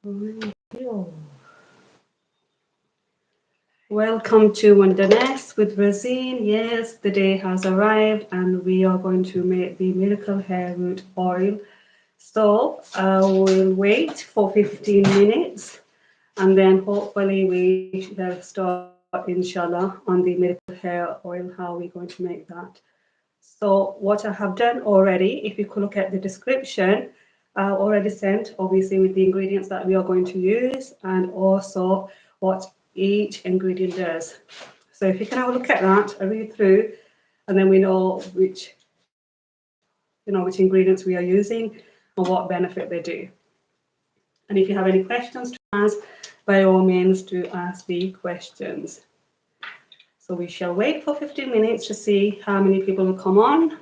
Welcome to Wonderness with Rosine. Yes, the day has arrived and we are going to make the miracle hair root oil. So I will wait for 15 minutes and then hopefully we shall start inshallah on the miracle hair oil, how we're going to make that. So what I have done already, if you could look at the description, I already sent obviously with the ingredients that we are going to use and also what each ingredient does. So if you can have a look at that, a read through, and then we know which ingredients we are using and what benefit they do. And if you have any questions to ask, by all means do ask the questions. So we shall wait for 15 minutes to see how many people will come on.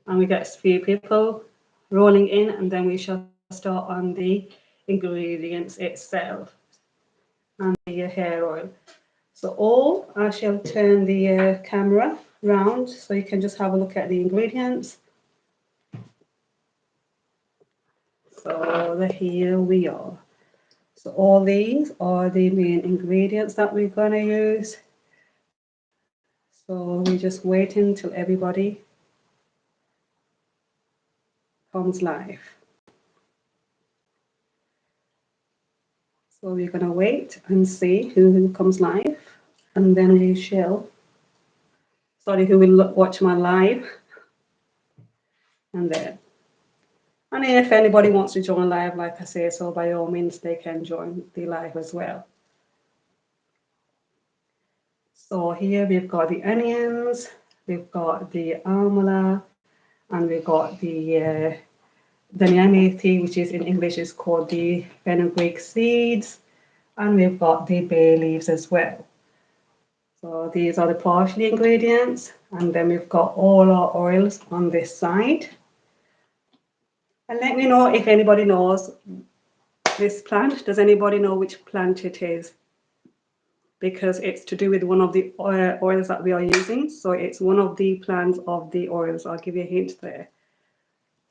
And we get a few people rolling in, and then we shall start on the ingredients itself and the hair oil. So all, I shall turn the camera round so you can just have a look at the ingredients. So here we are. So all these are the main ingredients that we're going to use. So we just wait until everybody comes live. So we're going to wait and see who comes live, and then we shall, who will watch my live, and then. And if anybody wants to join live, like I say, so by all means, they can join the live as well. So here we've got the onions, we've got the amla, and we've got the dhania methi, which is in English is called the fenugreek seeds, and we've got the bay leaves as well. So these are the partial ingredients, and then we've got all our oils on this side. And let me know if anybody knows this plant. Does anybody know which plant it is? Because it's to do with one of the oils that we are using. So it's one of the plants of the oils. I'll give you a hint there.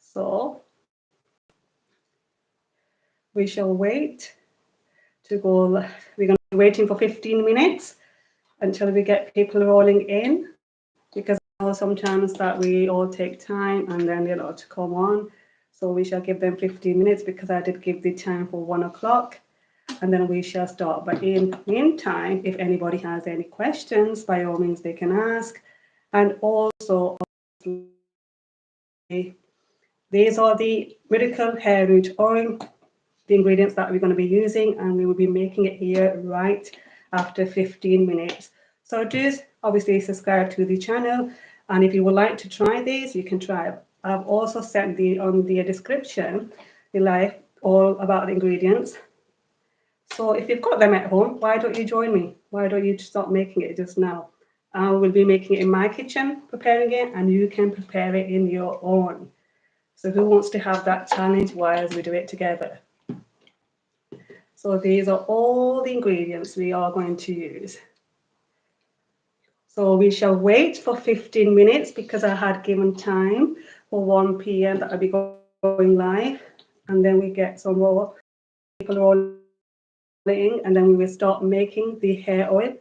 So we shall wait to go. We're going to be waiting for 15 minutes until we get people rolling in, because I know sometimes that we all take time and then to come on. So we shall give them 15 minutes because I did give the time for 1 o'clock. And then we shall start. But in the meantime, if anybody has any questions, by all means they can ask. And also, these are the miracle hair root oil, the ingredients that we're going to be using, and we will be making it here right after 15 minutes. So do obviously subscribe to the channel, and if you would like to try these, you can try. I've also sent on the description the live all about the ingredients. So if you've got them at home, why don't you join me? Why don't you start making it just now? I will be making it in my kitchen, preparing it, and you can prepare it in your own. So who wants to have that challenge while we do it together? So these are all the ingredients we are going to use. So we shall wait for 15 minutes because I had given time for 1 p.m. that I'll be going live, and then we get some more people rolling, and then we will start making the hair oil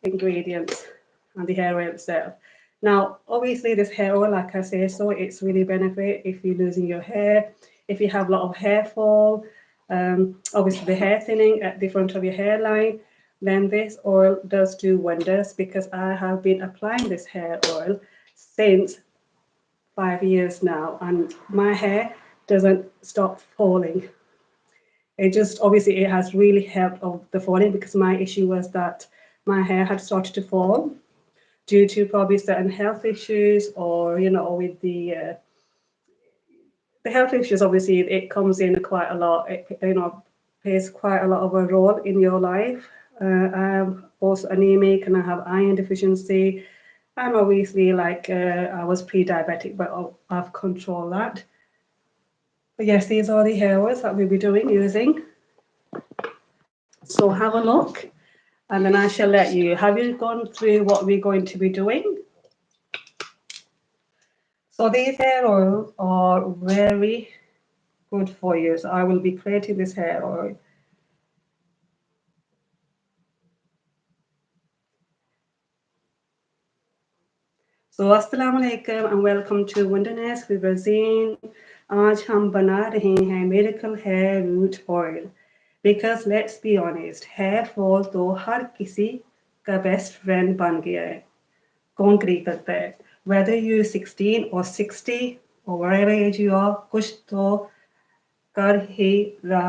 ingredients and the hair oil itself. Now, obviously, this hair oil, like I say, so it's really benefit if you're losing your hair, if you have a lot of hair fall, obviously the hair thinning at the front of your hairline, then this oil does do wonders because I have been applying this hair oil since 5 years now, and my hair doesn't stop falling. It just obviously it has really helped of the falling because my issue was that my hair had started to fall due to probably certain health issues or with the health issues. Obviously it comes in quite a lot. It plays quite a lot of a role in your life. I'm also anemic and I have iron deficiency, and obviously I was pre-diabetic, but I've controlled that. But yes, these are the hair oils that we'll be using. So have a look, and then I shall let you. Have you gone through what we're going to be doing? So these hair oils are very good for you. So I will be creating this hair oil. So अस्सलाम वालेकुम and welcome to Wonderness with Razeen. आज हम बना रहे हैं miracle hair root oil. Because let's be honest, hair fall तो हर किसी का best friend बन गया है. कौन खरीद सकता है? Whether you're 16 or 60 or whatever age you are, कुछ तो कर ही रहे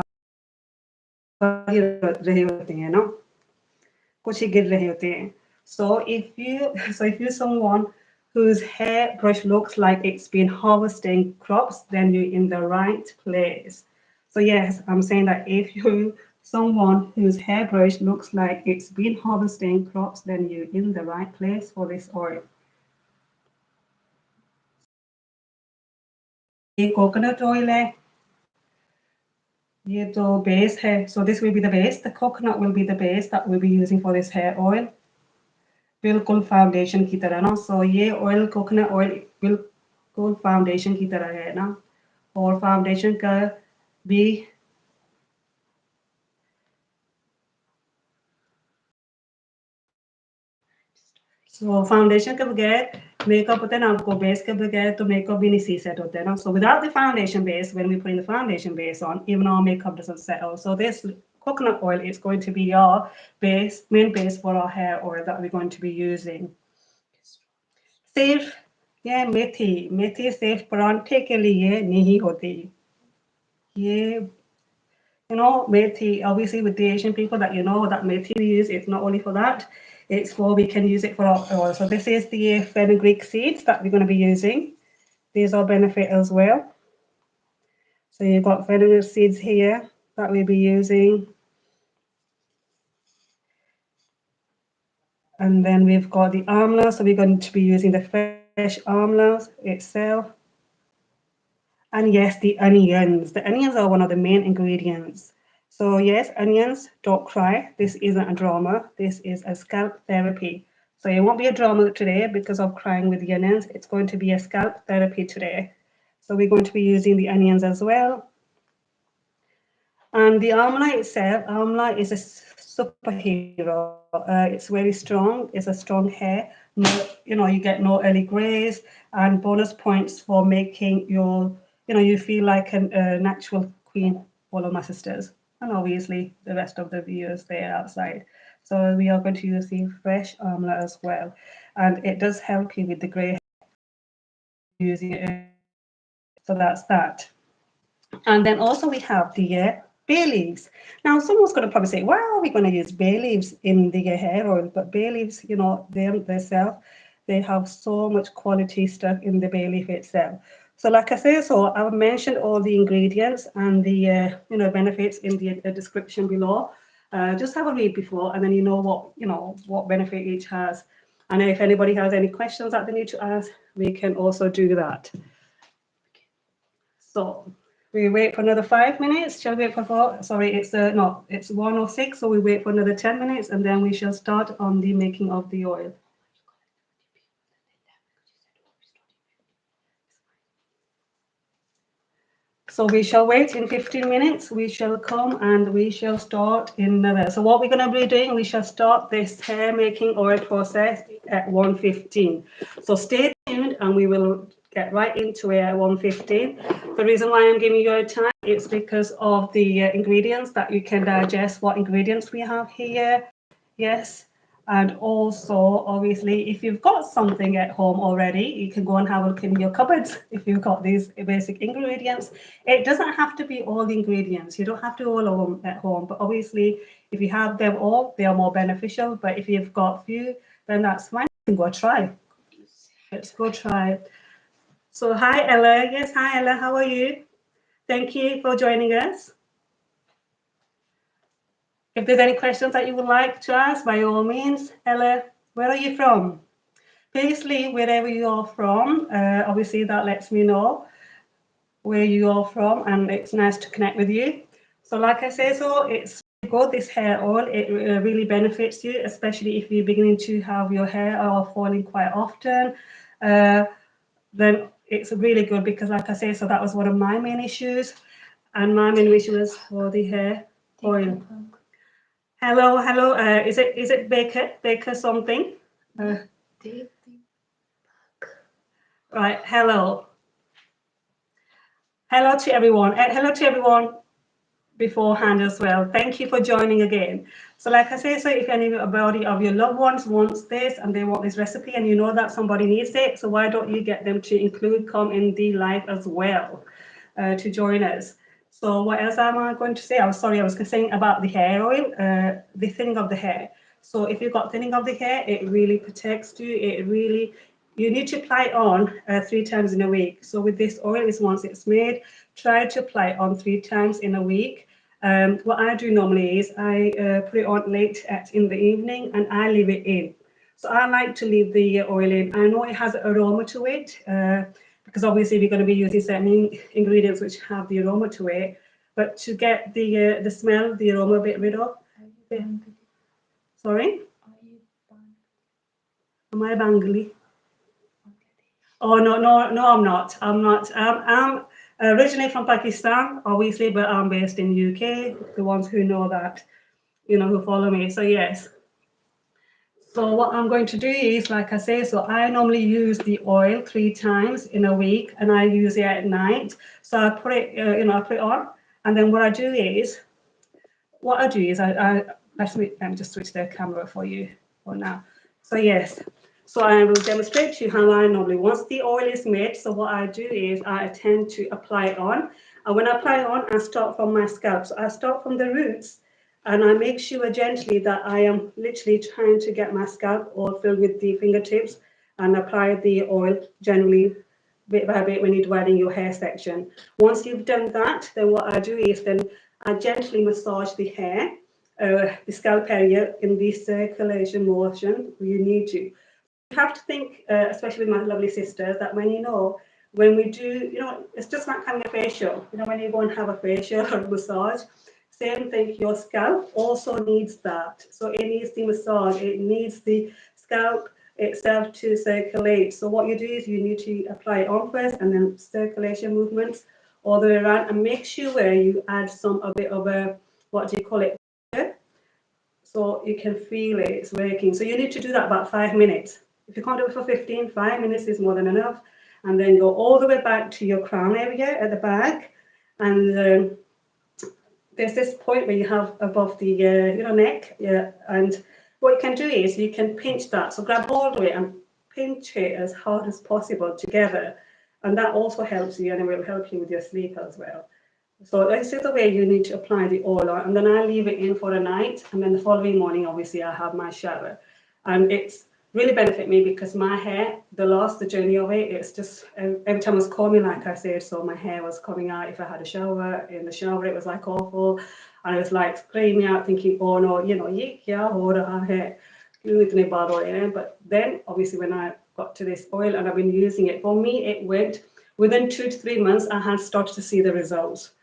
होते हैं ना, कुछ ही गिर रहे होते हैं. So if you're someone whose hairbrush looks like it's been harvesting crops, then you're in the right place. So yes, I'm saying that if you're someone whose hairbrush looks like it's been harvesting crops, then you're in the right place for this oil. ये coconut oil है, ये तो base है. So this will be the base. The coconut will be the base that we'll be using for this hair oil. बिल्कुल foundation की तरह ना. सो ये ऑयल कोकोनट ऑयल बिल्कुल फाउंडेशन की तरह है ना, और फाउंडेशन का भी सो फाउंडेशन के बगैर मेकअप होता है ना, आपको बेस के बगैर तो मेकअप भी नहीं सी सेट होता है ना. So without the foundation base, when we putting the foundation base on, even our makeup doesn't settle. So this coconut oil is going to be our base, main base for our hair oil that we're going to be using. सिर्फ ये मेथी सिर्फ परांठे के लिए नहीं होती. ये methi, obviously with the Asian people that that methi we use, it's not only for that, it's for, we can use it for our oil. So this is the fenugreek seeds that we're going to be using. These are benefit as well. So you've got fenugreek seeds here that we'll be using. And then we've got the amla, so we're going to be using the fresh amla itself. And yes, the onions. The onions are one of the main ingredients. So yes, onions, don't cry. This isn't a drama. This is a scalp therapy. So it won't be a drama today because of crying with the onions. It's going to be a scalp therapy today. So we're going to be using the onions as well. And the amla itself, amla is a superhero. It's very strong. It's a strong hair. No, you get no early grays, and bonus points for making your, you feel like a natural queen. All of my sisters, and obviously the rest of the viewers there outside. So we are going to use the fresh amla as well, and it does help you with the grey hair using it. So that's that. And then also we have the bay leaves. Now, someone's going to probably say, why are we going to use bay leaves in the hair oil? But bay leaves, them themselves, they have so much quality stuff in the bay leaf itself. So like I say, so I've mentioned all the ingredients and the benefits in the description below. Just have a read before, and then you know what benefit each has. And if anybody has any questions that they need to ask, we can also do that. So we wait for another 5 minutes. Shall we wait for 4? Sorry, it's 1:06, so we wait for another 10 minutes, and then we shall start on the making of the oil. So we shall wait in 15 minutes. We shall come and we shall start in another. So what we're going to be doing, we shall start this hair making oil process at 1:15. So stay tuned, and we will get right into it at 1:15. The reason why I'm giving you a time is because of the ingredients, that you can digest what ingredients we have here. Yes. And also, obviously, if you've got something at home already, you can go and have a look in your cupboards if you've got these basic ingredients. It doesn't have to be all the ingredients. You don't have to all of them at home. But obviously, if you have them all, they are more beneficial. But if you've got few, then that's fine. You can go try. Let's go try. So hi, Ella. Yes, hi, Ella. How are you? Thank you for joining us. If there's any questions that you would like to ask, by all means, Ella, where are you from? Basically, wherever you are from, obviously that lets me know where you are from, and it's nice to connect with you. So like I say, so it's good, this hair oil, it really benefits you, especially if you're beginning to have your hair falling quite often. Then it's really good, because like I say, so that was one of my main issues. and my main wish was for the hair oil. Hello, hello. Is it Baker something? Right. Hello. Hello to everyone. Hello to everyone beforehand as well. Thank you for joining again. So like I say, so if anybody of your loved ones wants this and they want this recipe and you know that somebody needs it, so why don't you get them to come in the live as well to join us. So what else am I going to say? I'm sorry, I was saying about the hair oil, the thinning of the hair. So if you've got thinning of the hair, it really protects you. You need to apply it on 3 times in a week. So with this oil, is once it's made, try to apply it on 3 times in a week. What I do normally is I put it on late in the evening and I leave it in. So I like to leave the oil in. I know it has an aroma to it because obviously we're going to be using certain ingredients which have the aroma to it. But to get the smell, the aroma a bit rid of. Sorry? Am I Bengali? Oh no, I'm not. I'm not. I'm originally from Pakistan, obviously, but I'm based in UK. The ones who know that, who follow me. So yes. So what I'm going to do is, like I say, so I normally use the oil 3 times in a week, and I use it at night. So I put it, I put it on, and then what I do is, let me just switch the camera for you for now. So yes. So I will demonstrate to you how I normally, once the oil is made, so what I do is I tend to apply it on. And when I apply it on, I start from my scalp. So I start from the roots and I make sure gently that I am literally trying to get my scalp all filled with the fingertips and apply the oil generally bit by bit when you're dividing your hair section. Once you've done that, then what I do is then I gently massage the hair, the scalp area in the circulation motion. You need to. You have to think, especially with my lovely sisters, that when we do, it's just like having a facial. When you go and have a facial or a massage, same thing, your scalp also needs that. So it needs the massage, it needs the scalp itself to circulate. So what you do is you need to apply it on first and then circulation movements all the way around, and make sure you add a bit of a, what do you call it? So you can feel it's working. So you need to do that about 5 minutes. If you can't do it for 15, 5 minutes is more than enough. And then go all the way back to your crown area at the back. And there's this point where you have above the neck. Yeah. And what you can do is you can pinch that. So grab hold of it and pinch it as hard as possible together. And that also helps you, and it will help you with your sleep as well. So this is the way you need to apply the oil on, and then I leave it in for a night, and then the following morning, obviously, I have my shower. And it's really benefit me because my hair, the journey of it, it's just, every time it was combing, like I said, so my hair was coming out. If I had a shower, in the shower, it was like awful. And I was like screaming out, thinking, oh no, ye kya ho raha hai? But then, obviously, when I got to this oil and I've been using it, for me, it went, within 2 to 3 months, I had started to see the results.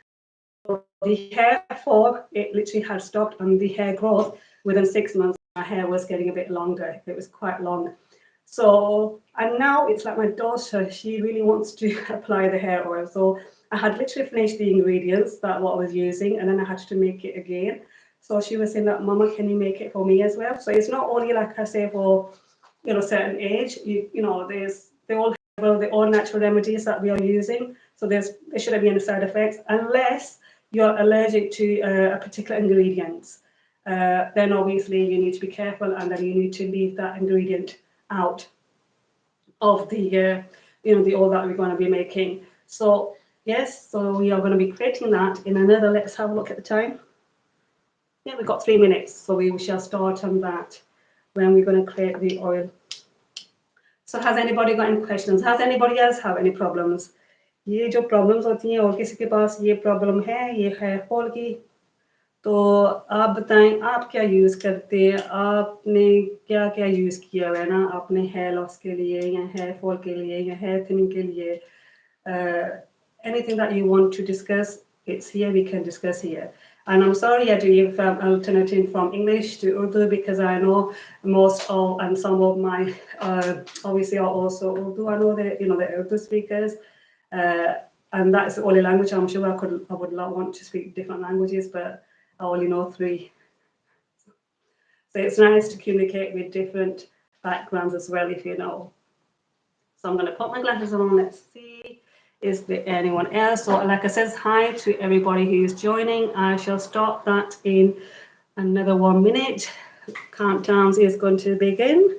The hair fall, it literally had stopped, and the hair growth, within 6 months, my hair was getting a bit longer. It was quite long. So, and now it's like my daughter, she really wants to apply the hair oil. So I had literally finished the ingredients, that what I was using, and then I had to make it again. So she was saying that, Mama, can you make it for me as well? So it's not only, like I say, for, certain age, they all have their own natural remedies that we are using. So there shouldn't be any side effects unless you're allergic to a particular ingredient. Then obviously you need to be careful, and then you need to leave that ingredient out of the the oil that we're going to be making. So yes, so we are going to be creating that in another, let's have a look at the time. Yeah, we've got 3 minutes, so we shall start on that when we're going to create the oil. So has anybody got any questions? Has anybody else have any problems? ये जो problems होती हैं और किसी के पास ये problem है, ये हेयर फॉल की, तो आप बताएं आप क्या यूज करते हैं, आपने क्या क्या यूज किया हुआ है ना अपने हेयर लॉस के लिए या हेयर फॉल के लिए या हेयर थिनिंग के लिए. Anything that you want to discuss, it's here, we can discuss here. And I'm sorry I do if I'm alternating from English to Urdu, because I know most of and some of my obviously are also Urdu. I know that the Urdu speakers. and that's the only language. I'm sure I would want to speak different languages, but I only know 3. So it's nice to communicate with different backgrounds as well, if you know. So I'm going to put my glasses on. Let's see, is there anyone else? So like I said, hi to everybody who's joining. I shall start that in another 1 minute. Countdown is going to begin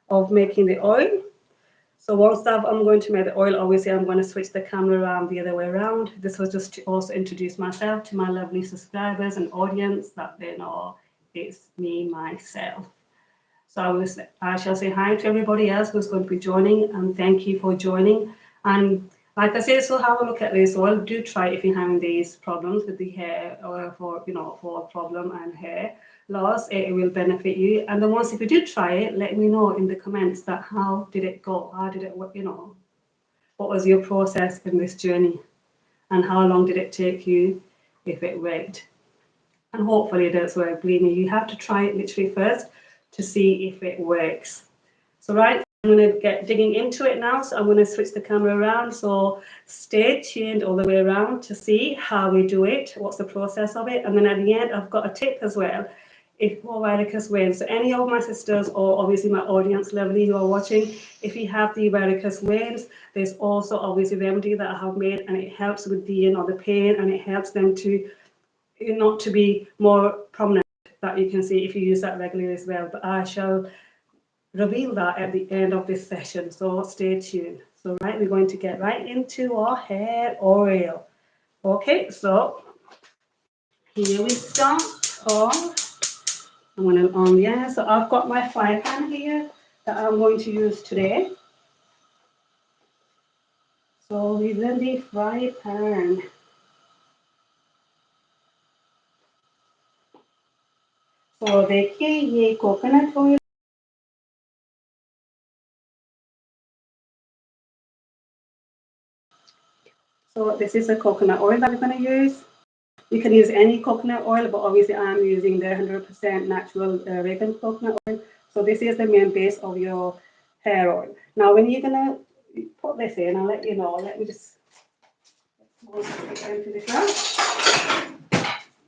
of making the oil. So once I'm going to make the oil, obviously I'm going to switch the camera around the other way around. This was just to also introduce myself to my lovely subscribers and audience, that they know it's me, myself. So I shall say hi to everybody else who's going to be joining, and thank you for joining. And like I said, so have a look at this oil. Do try if you're having these problems with the hair, or for problem and hair loss, it will benefit you. And then once if you did try it, let me know in the comments that how did it go? How did it, what was your process in this journey? And how long did it take you if it worked? And hopefully it does work. Believe me, you have to try it literally first to see if it works. So right, I'm going to get digging into it now. So I'm going to switch the camera around. So stay tuned all the way around to see how we do it, what's the process of it. And then at the end, I've got a tip as well. If for varicose veins, so any of my sisters or obviously my audience lovely who are watching, if you have the varicose veins, there's also obviously the remedy that I have made, and it helps with the the pain, and it helps them to not to be more prominent, that you can see if you use that regularly as well. But I shall reveal that at the end of this session, so stay tuned. So right, we're going to get right into our hair oil. Okay, so here we start off. I'm going to so I've got my fry pan here that I'm going to use today. So within the fry pan, so देखिए ये coconut oil. So this is the coconut oil that we're going to use. You can use any coconut oil, but obviously I'm using the 100% natural vegan coconut oil. So this is the main base of your hair oil. Now when you're going to put this in, I'll let you know. Let me just go into the jar,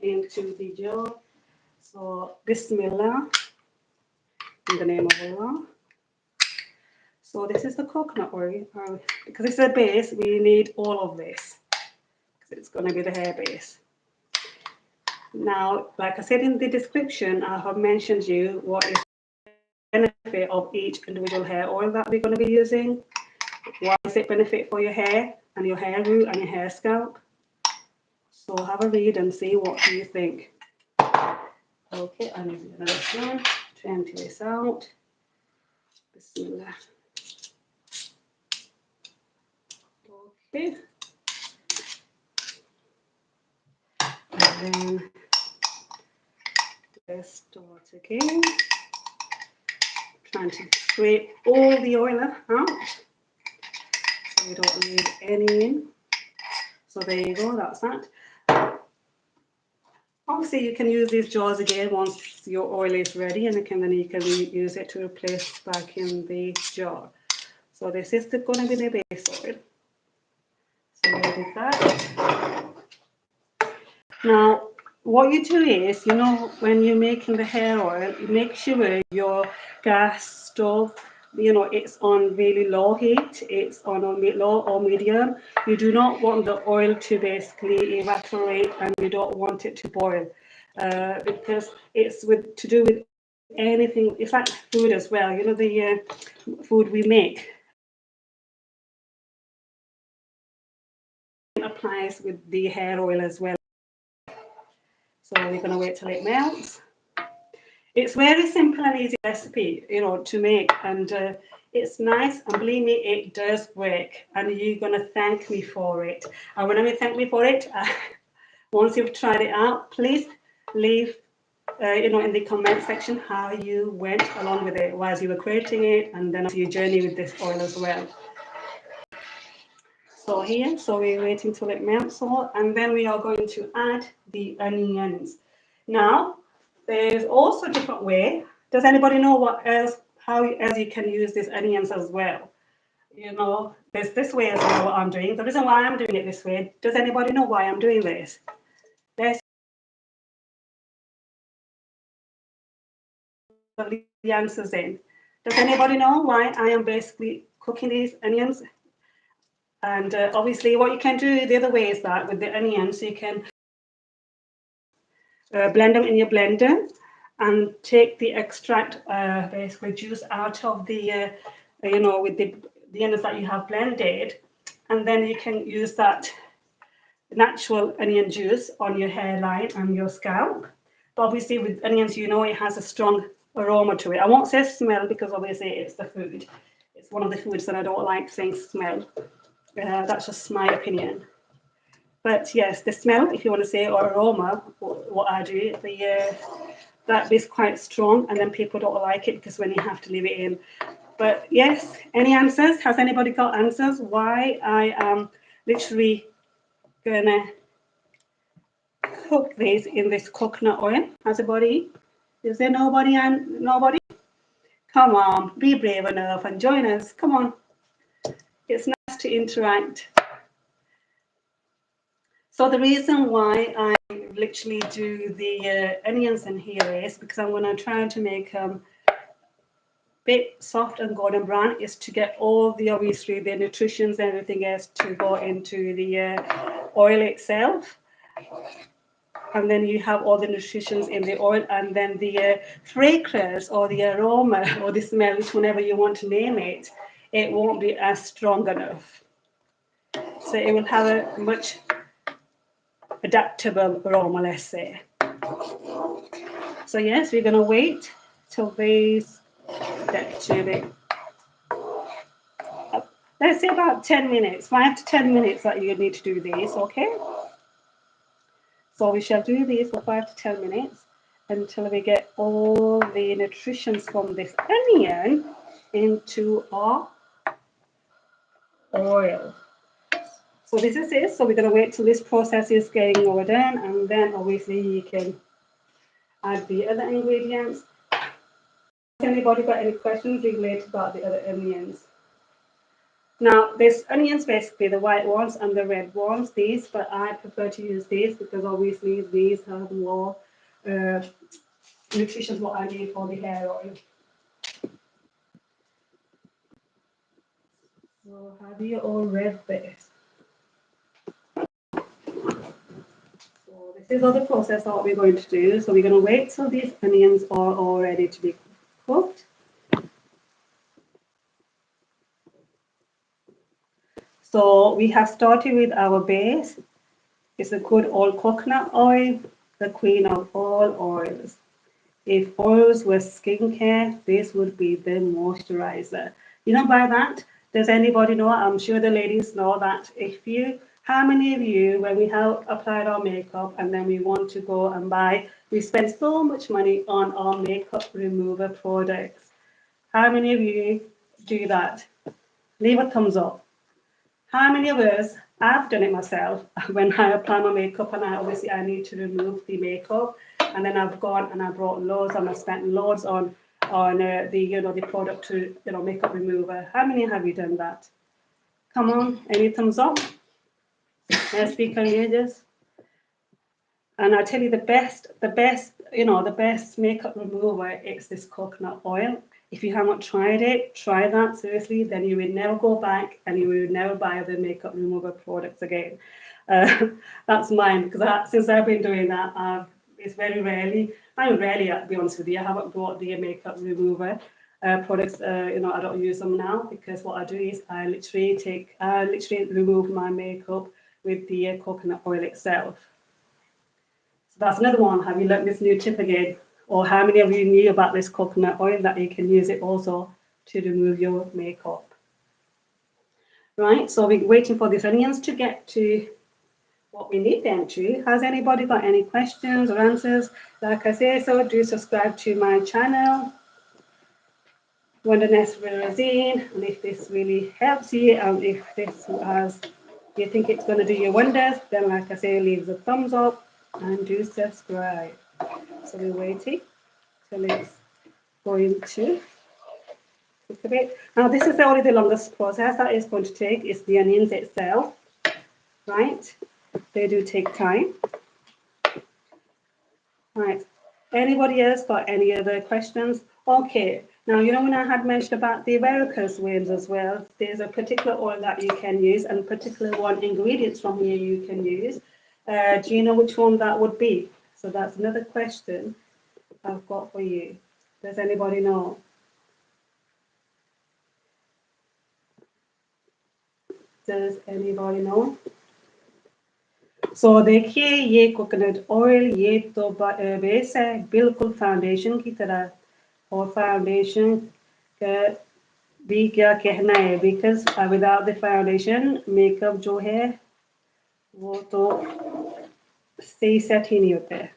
into the jar. So Bismillah, in the name of Allah. So this is the coconut oil. Because it's a base, we need all of this. Because it's going to be the hair base. Now, like I said in the description, I have mentioned you what is the benefit of each individual hair oil that we're going to be using. Why does it benefit for your hair and your hair root and your hair scalp? So have a read and see what you think. Okay, I'm using another spoon to empty this out. Bismillah. Okay. And then let's start again. Trying to scrape all the oil out so we don't leave any in. So there you go, that's that. Obviously you can use these jars again once your oil is ready, and then you can use it to replace back in the jar. So this is going to be the base oil. So we did that. Now what you do is, when you're making the hair oil, you make sure your gas stove, it's on really low heat, it's on low or medium. You do not want the oil to basically evaporate, and you don't want it to boil, because it's to do with anything. It's like food as well, the food we make applies with the hair oil as well. So we're going to wait till it melts. It's very simple and easy recipe, to make, and it's nice, and believe me, it does work, and you're going to thank me for it. And when I mean thank me for it, once you've tried it out, please leave, in the comment section how you went along with it while you were creating it, and then your journey with this oil as well. So here, we're waiting till it melts all, and then we are going to add the onions. Now, there's also a different way. Does anybody know how else you can use these onions as well? there's this way as well what I'm doing. The reason why I'm doing it this way, does anybody know why I'm doing this? There's the answers in. Does anybody know why I am basically cooking these onions? And obviously what you can do the other way is that with the onions, you can blend them in your blender and take the extract, basically juice out of the, with the onions that you have blended, and then you can use that natural onion juice on your hairline and your scalp. But obviously with onions, it has a strong aroma to it. I won't say smell because obviously it's the food. It's one of the foods that I don't like saying smell. That's just my opinion. But yes, the smell, if you want to say, or aroma, what I do, that is quite strong, and then people don't like it because when you have to leave it in. But yes, any answers? Has anybody got answers why I am literally gonna cook these in this coconut oil? Has anybody? Is there nobody? And nobody? Come on, be brave enough and join us. Come on. It's nice to interact. So the reason why I literally do the onions in here is because I'm going to try to make bit soft and golden brown, is to get all the obviously the nutritions and everything else to go into the oil itself. And then you have all the nutritions in the oil, and then the fragrance or the aroma or the smell, whenever you want to name it, it won't be as strong enough. So it will have a much adaptable aroma, let's say. So yes, we're going to wait till these get to the, let's say about 10 minutes, 5 to 10 minutes that you need to do these, okay? So we shall do these for 5 to 10 minutes until we get all the nutrition from this onion into our oil. So this is it. So we're going to wait till this process is getting over done, and then obviously you can add the other ingredients. Has anybody got any questions related about the other onions? Now, there's onions, basically the white ones and the red ones, these, but I prefer to use these because obviously these have more nutrition what I need for the hair oil. So have you all read this? So this is all the process that we're going to do. So we're going to wait till these onions are all ready to be cooked. So we have started with our base. It's a good old coconut oil, the queen of all oils. If oils were skincare, this would be the moisturizer. By that, does anybody know? I'm sure the ladies know that how many of you, when we have applied our makeup and then we want to go and buy, we spend so much money on our makeup remover products. How many of you do that? Leave a thumbs up. How many of us, I've done it myself, when I apply my makeup and I need to remove the makeup, and then I've gone and I brought loads and I spent loads on the product to makeup remover. How many have you done that? Come on, any thumbs up? Let's be courageous. And I tell you the best makeup remover is this coconut oil. If you haven't tried it, try that seriously. Then you will never go back and you will never buy the makeup remover products again. That's mine because since I've been doing that, it's very rarely. I mean, rarely, to be honest with you. I haven't bought the makeup remover products. I don't use them now because what I do is I literally remove my makeup with the coconut oil itself. So that's another one. Have you learned this new tip again? Or how many of you knew about this coconut oil that you can use it also to remove your makeup? Right, so we're waiting for these onions to get to what we need them to. Has anybody got any questions or answers? Like I say, so do subscribe to my channel, Wonderness with Razine, and if this really helps you and if you think it's going to do you wonders, then like I say, leave a thumbs up and do subscribe. So we're waiting till it's going to a bit. Now this is only the longest process that is going to take. Is the onions itself, right? They do take time. Right. Anybody else got any other questions? Okay. Now, you know, when I had mentioned about the varicose veins as well, there's a particular oil that you can use and particular one ingredients from here you can use. Do you know which one that would be? So that's another question I've got for you. Does anybody know? Does anybody know? सो देखिए ये coconut oil ये तो base है बिल्कुल foundation की तरह और foundation का भी क्या कहना है because without the foundation makeup जो है वो तो सही सेट ही नहीं होता है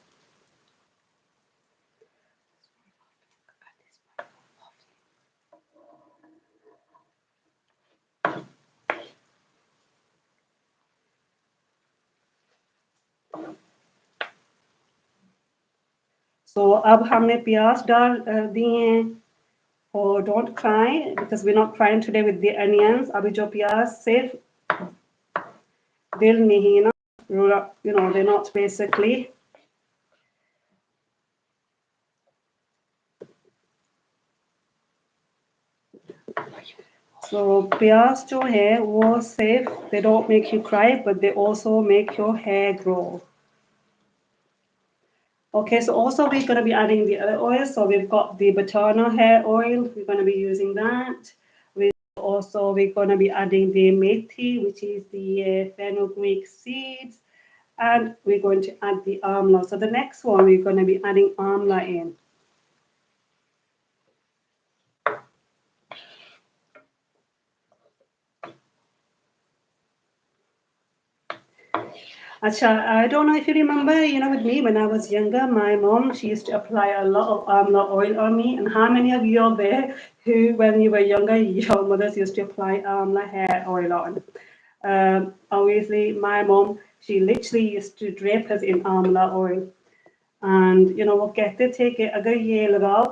सो अब हमने प्याज डाल दिए हैं और don't cry because we not crying today with the onions अभी जो प्याज सिर्फ दिल नहीं ना you know they're not basically so प्याज जो है वो सिर्फ they don't make you cry but they also make your hair grow. Okay, so also we're going to be adding the other oil. So we've got the Batana hair oil. We're going to be using that. We're going to be adding the methi, which is the fenugreek seeds, and we're going to add the amla. So the next one we're going to be adding amla in. Acha, I don't know if you remember, you know, with me when I was younger, my mom, she used to apply a lot of amla oil on me. And how many of you are there who, when you were younger, your mothers used to apply amla hair oil on? Obviously, my mom, she literally used to drape us in amla oil. And, you know, वो कहते थे कि अगर ये लगाओ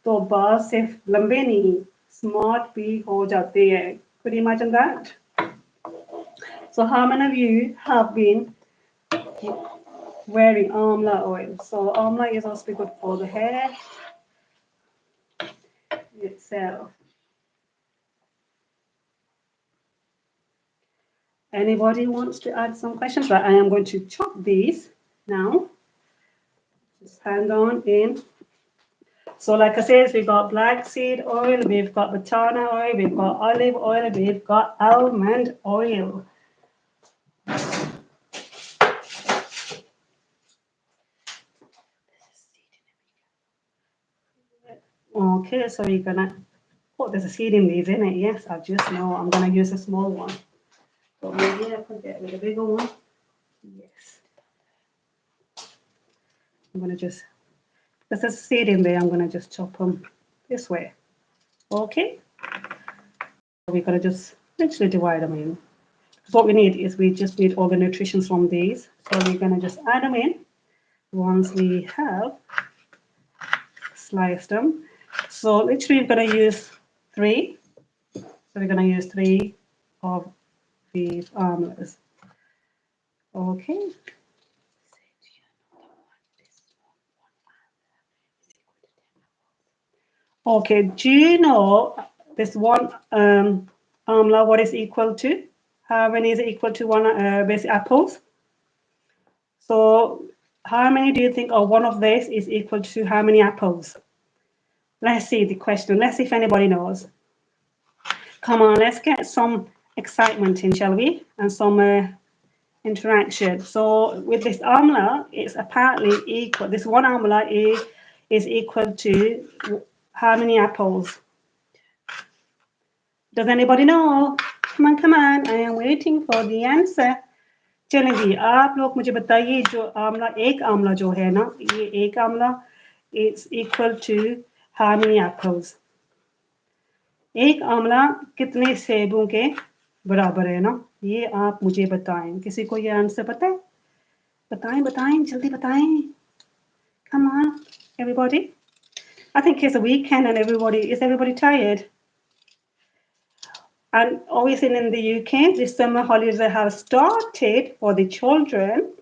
तो बाल सिर्फ लंबे नहीं, smart भी हो जाते हैं. Could you imagine that? So how many of you have been wearing amla oil? So amla is also good for the hair itself. Anybody wants to add some questions? Right, I am going to chop these now. Just hang on in. So like I said, we've got black seed oil, we've got batana oil, we've got olive oil, we've got almond oil. Okay, so you're gonna, oh, there's a seed in these, isn't it? Yes, I just know. I'm gonna use a small one. So maybe I could get with a bigger one. Yes. I'm gonna just, there's a seed in there, I'm gonna just chop them this way. Okay. We're gonna just literally divide them in. So what we need is we just need all the nutrition from these. So we're gonna just add them in once we have sliced them. So literally we're gonna use 3. So we're gonna use 3 of these amlas. Okay. Okay, do you know this one amla what is equal to? How many is equal to one basic apples? So how many do you think of one of these is equal to how many apples? Let's see the question. Let's see if anybody knows. Come on, let's get some excitement in, shall we? And some interaction. So with this amla, it's apparently equal. This one amla is equal to how many apples? Does anybody know? Come on. I am waiting for the answer. चलें जी आप लोग मुझे बताइए जो आमला एक आमला जो है ना ये एक Amla it's equal to how many apples? एक आमला कितने सेबों के बराबर है ना ये आप मुझे बताएं किसी को ये आंसर पता है बताएं जल्दी बताएं come on everybody I think it's a weekend and is everybody tired And obviously in the UK, the summer holidays have started for the children.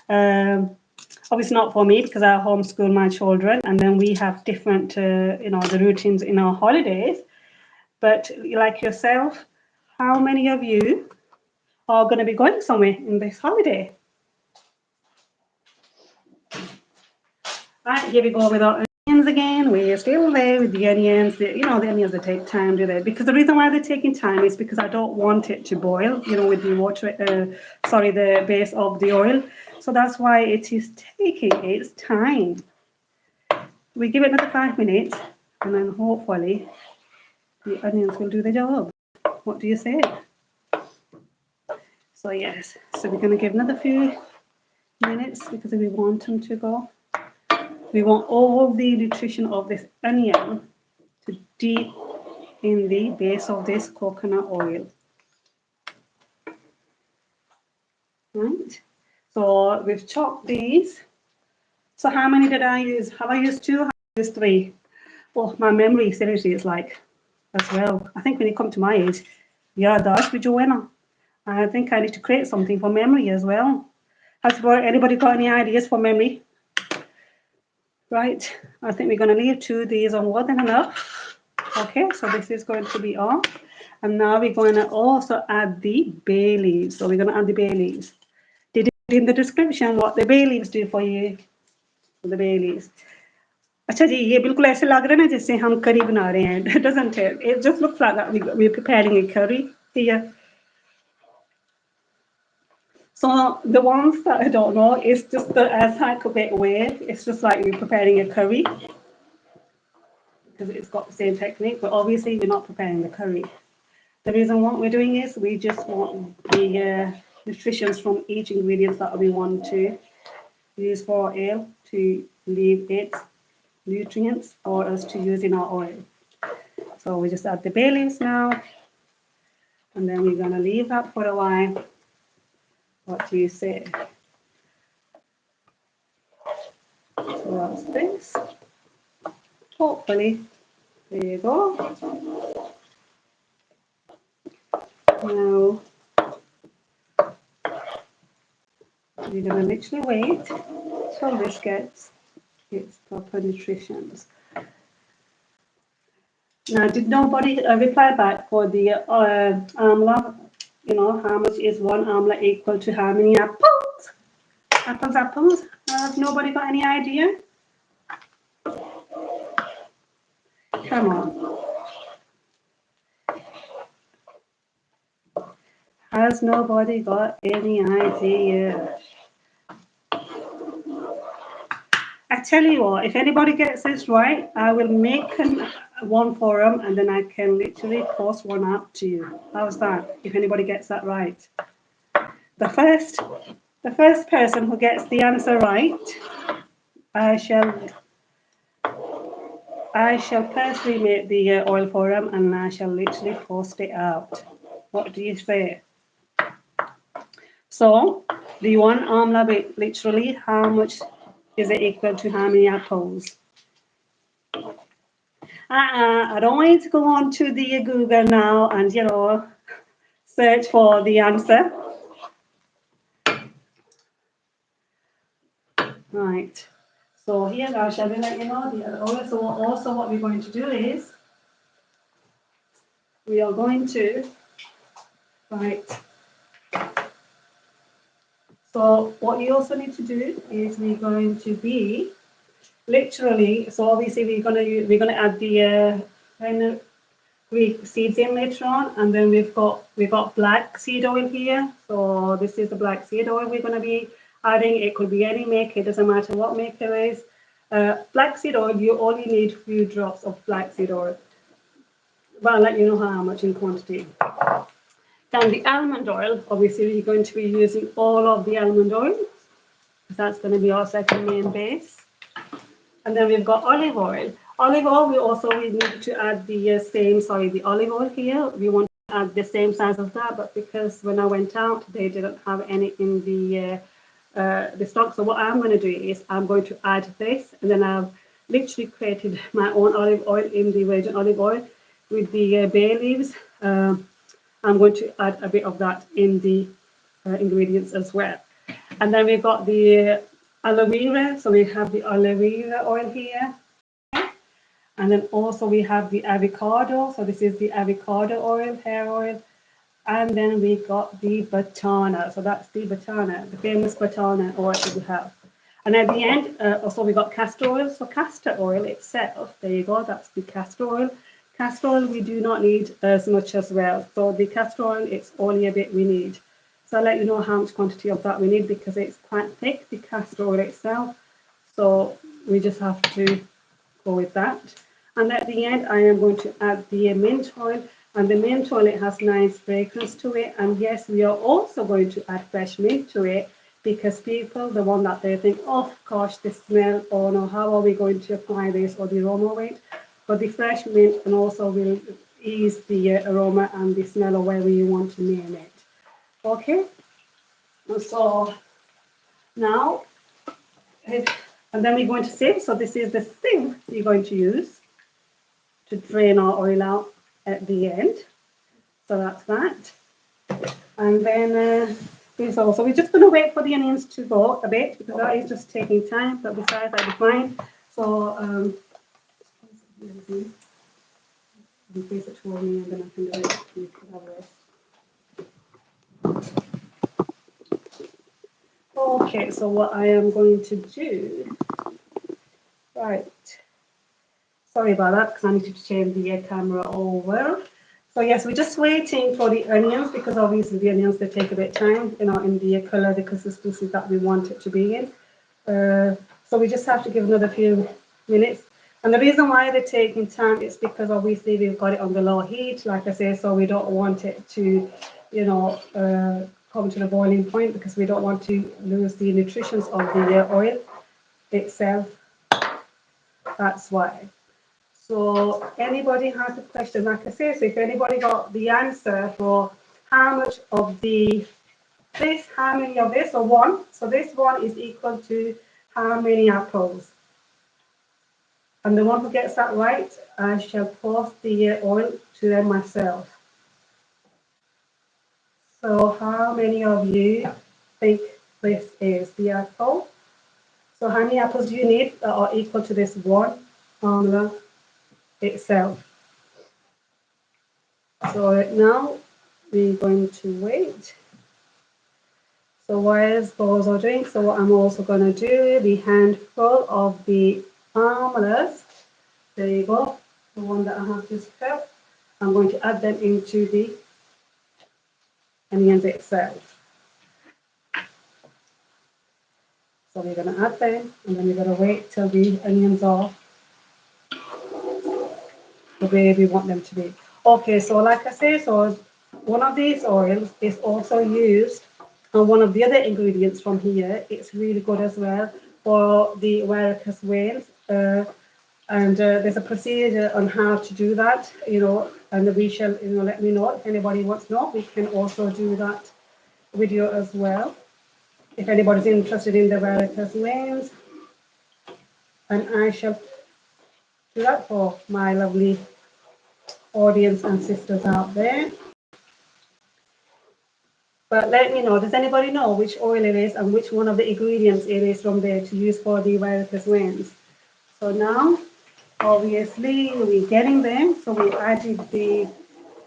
Obviously not for me because I homeschool my children, and then we have different, the routines in our holidays. But like yourself, how many of you are going to be going somewhere in this holiday? Right, here we go with our onions again. We're still there with the onions. The onions that take time, do they? Because the reason why they're taking time is because I don't want it to boil, with the water, the base of the oil. So that's why it is taking its time. We give it another 5 minutes, and then hopefully the onions will do the job. What do you say? So yes, so we're going to give another few minutes because we want them to go. We want all the nutrition of this onion to deep in the base of this coconut oil. Right? So we've chopped these. So how many did I use? Have I used 2? Have I used 3? Oh, my memory seriously is like as well. I think when you come to my age, yeah, that's with Joanna. I think I need to create something for memory as well. Has anybody got any ideas for memory? Right, I think we're going to leave 2 of these on more than enough. Okay, so this is going to be off. And now we're going to also add the bay leaves. So we're going to add the bay leaves. Did it put in the description what the bay leaves do for you? The bay leaves. अच्छा जी ये बिल्कुल ऐसे लग रहा है ना जैसे हम करी बना रहे हैं, doesn't it? It just looks like that we're preparing a curry here. So the ones that I don't know, it's just the like a bit weird. It's just like we're preparing a curry because it's got the same technique, but obviously we're not preparing the curry. The reason what we're doing is we just want the nutritions from each ingredient that we want to use for our oil to leave its nutrients for us to use in our oil. So we just add the bay leaves now, and then we're going to leave that for a while. What do you say? So that's this. Hopefully, there you go. Now, we're going to literally wait till this gets its proper nutrition. Now, did nobody reply back for the amla? How much is 1 amla equal to how many apples? Apples. Has nobody got any idea? Come on. Has nobody got any idea? I tell you what, if anybody gets this right, I will make one for them and then I can literally post one out to you. How's that? If anybody gets that right. The first person who gets the answer right, I shall personally make the oil for them and I shall literally post it out. What do you say? So, the 1 amla bit, literally, how much is it equal to how many apples? I don't want you to go on to the Google now and, search for the answer. Right. So here now, shall we let you know the other? So also what we're going to do is we are going to, right. So what you also need to do is we're going to be literally. So obviously we're gonna add the Greek seeds in later on, and then we've got black seed oil here. So this is the black seed oil we're gonna be adding. It could be any maker, it doesn't matter what maker it is. Black seed oil, you only need a few drops of black seed oil, but I'll let you know how much in quantity. Then the almond oil, obviously we're going to be using all of the almond oil. That's going to be our second main base. And then we've got olive oil. Olive oil, we need to add the olive oil here. We want to add the same size as that, but because when I went out, they didn't have any in the stock. So what I'm going to do is I'm going to add this, and then I've literally created my own olive oil in the virgin olive oil with the bay leaves, I'm going to add a bit of that in the ingredients as well. And then we've got the aloe vera. So we have the aloe vera oil here. And then also we have the avocado. So this is the avocado oil, hair oil. And then we got the batana. So that's the batana, the famous batana oil that we have. And at the end, also we got castor oil. So castor oil itself, there you go, that's the castor oil. Castor oil we do not need as much as well. So the castor oil, it's only a bit we need. So I'll let you know how much quantity of that we need because it's quite thick, the castor oil itself. So we just have to go with that. And at the end, I am going to add the mint oil. And the mint oil, it has nice fragrance to it. And yes, we are also going to add fresh mint to it because people, the one that they think, oh gosh, the smell, oh no, how are we going to apply this or the aroma weight? But the fresh mint and also will ease the aroma and the smell of wherever you want to name it. Okay, so now, and then we're going to sieve. So this is the sieve we're going to use to drain our oil out at the end. So that's that. And then this also, we're just going to wait for the onions to go a bit because that is just taking time, but besides that'll be fine. So in case it told me, and then I can do it. You can have a rest. Okay, so what I am going to do, right. Sorry about that because I need to change the camera over. So yes, we're just waiting for the onions because obviously the onions, they take a bit of time, you know, in the colour, the consistency that we want it to be in. So we just have to give another few minutes. And the reason why they're taking time is because obviously we've got it on the low heat, like I say, so we don't want it to, you know, come to the boiling point because we don't want to lose the nutrition of the oil itself. That's why. So anybody has a question, like I say, so if anybody got the answer for how much of this, how many of this, or one, so this one is equal to how many apples? And the one who gets that right, I shall post the oil to them myself. So how many of you think this is the apple? So how many apples do you need that are equal to this one formula itself? So now we're going to wait. So while those are doing, so what I'm also going to do, the handful of the almonds, there you go, the one that I have just cut, I'm going to add them into the onions itself. So we're going to add them, and then we're going to wait till the onions are the way we want them to be. Okay, so like I say, so one of these oils is also used on one of the other ingredients from here. It's really good as well for the varicose veins. And there's a procedure on how to do that, you know, and we shall, you know, let me know if anybody wants to know. We can also do that video as well. If anybody's interested in the varicose veins, and I shall do that for my lovely audience and sisters out there. But let me know, does anybody know which oil it is and which one of the ingredients it is from there to use for the varicose veins? So now, obviously, we're getting them. So we added the,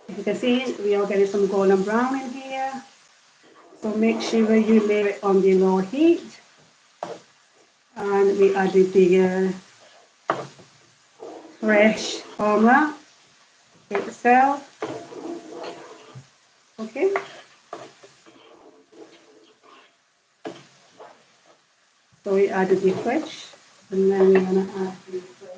if you can see, we are getting some golden brown in here. So make sure you leave it on the low heat. And we added the fresh formula itself. Okay. So we added the fresh, and then we're going to add the fresh.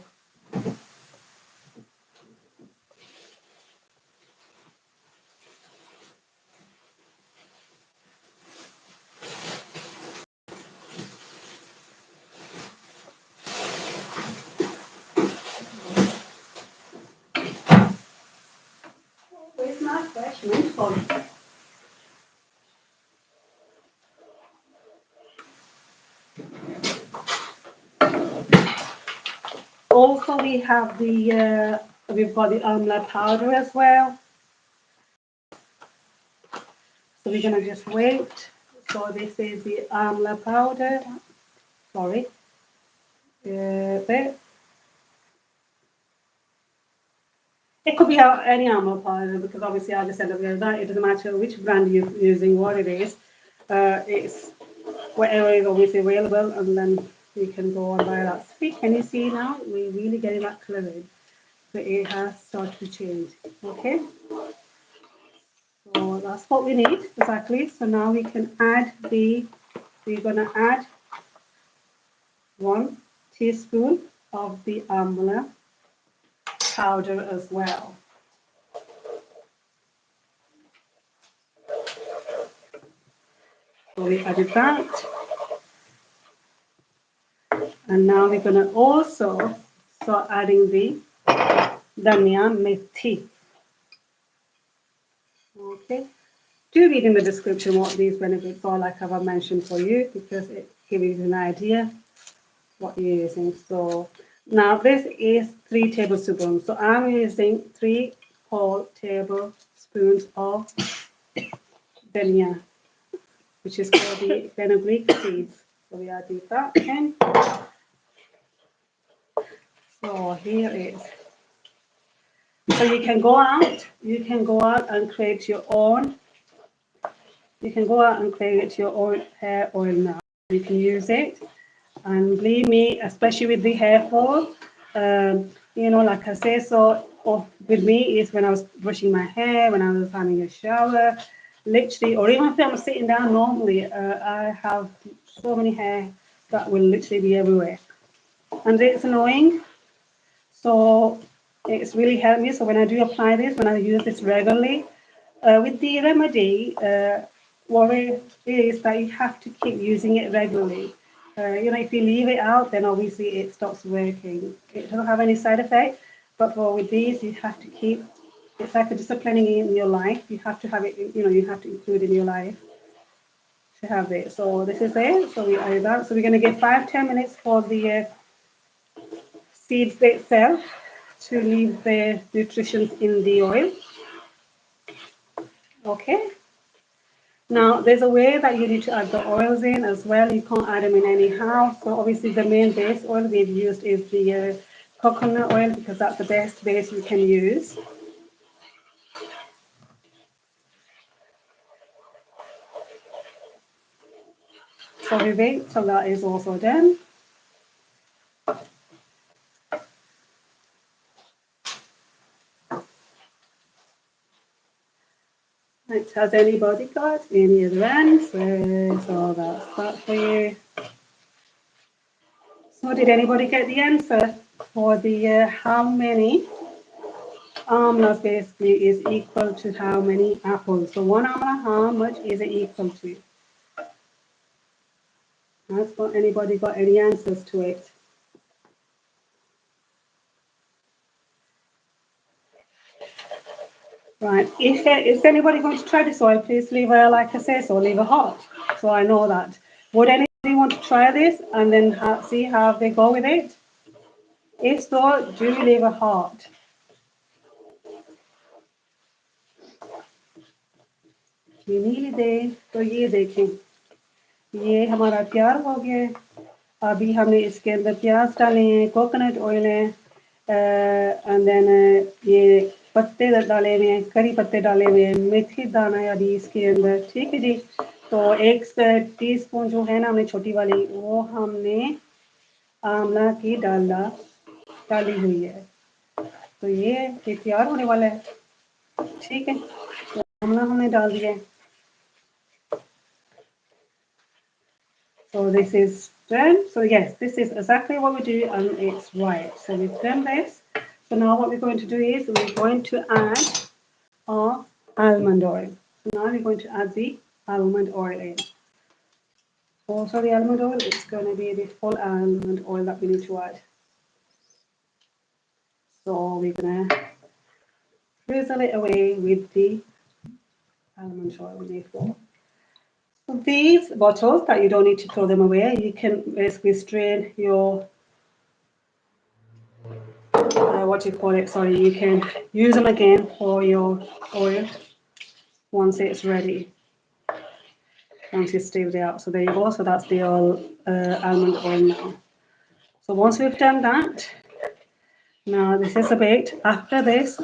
Where's my fresh mint oil? Also, we have the we've got the almond powder as well. we're going to just wait. So this is the amla powder. Sorry. There. It could be any amla powder because obviously I just said that it doesn't matter which brand you're using, what it is. It's whatever is obviously available, and then you can go and buy that. See, can you see now? We're really getting that colour in. So it has started to change. Okay. So that's what we need exactly. So now we can add we're gonna add 1 teaspoon of the amla powder as well. So we added that. And now we're gonna also start adding the dhania methi. Okay. Do read in the description what these benefits are, like I've mentioned for you, because it gives you an idea what you're using. So now this is 3 tablespoons. So I'm using 3 whole tablespoons of dhania, which is called the fenugreek seeds. So we add that in. So here it is. So you can go out and create your own. You can go out and create your own hair oil now. You can use it. And believe me, especially with the hair fall, like I say, so with me is when I was brushing my hair, when I was having a shower, literally, or even if I'm sitting down normally, I have so many hair that will literally be everywhere. And it's annoying. So it's really helped me. So when I do apply this, when I use this regularly, with the remedy, what it is that you have to keep using it regularly. If you leave it out, then obviously it stops working. It doesn't have any side effect, but with these, you have to keep. It's like a disciplining in your life. You have to have it. You have to include in your life to have it. So this is it. So we add that. So we're going to give 5-10 minutes for the seeds itself to leave the nutrition in the oil. Okay. Now, there's a way that you need to add the oils in as well. You can't add them in anyhow. So obviously the main base oil we've used is the coconut oil because that's the best base you can use. So we wait till that is also done. Right, has anybody got any other answers? So that's that for you. So did anybody get the answer for the how many almonds basically is equal to how many apples? So 1 almond, how much is it equal to? Has anybody got any answers to it? Right, is anybody going to try this oil? Please leave a, like I say, so leave a heart, so I know that. Would anybody want to try this and then see how they go with it? If so, do leave a heart. ये नीली दे तो ये देखें, ये हमारा तैयार हो गया है. अभी हमने इसके अंदर प्याज डाले हैं, कोकोनट ऑयल है, एंड देन ये पत्ते डाले हुए हैं, करी पत्ते डाले हुए हैं, मेथी दाना है अभी इसके अंदर. ठीक है जी. तो 1 टीस्पून जो है ना हमने छोटी वाली, वो हमने आंवला की डाली हुई है. तो ये तैयार होने वाला है. ठीक है, तो आंवला हमने डाल दिया है. So this is done. So yes, this is exactly what we do and it's right. So we've done this. So now what we're going to do is we're going to add our almond oil. So now we're going to add the almond oil in. Also the almond oil, it's going to be the full almond oil that we need to add. So we're going to drizzle it away with the almond oil we need for. So these bottles that you don't need to throw them away, you can basically strain your you can use them again for your oil once it's ready. once you stirred it out. So there you go. So that's the almond oil now. So once we've done that, now this is a bit. After this,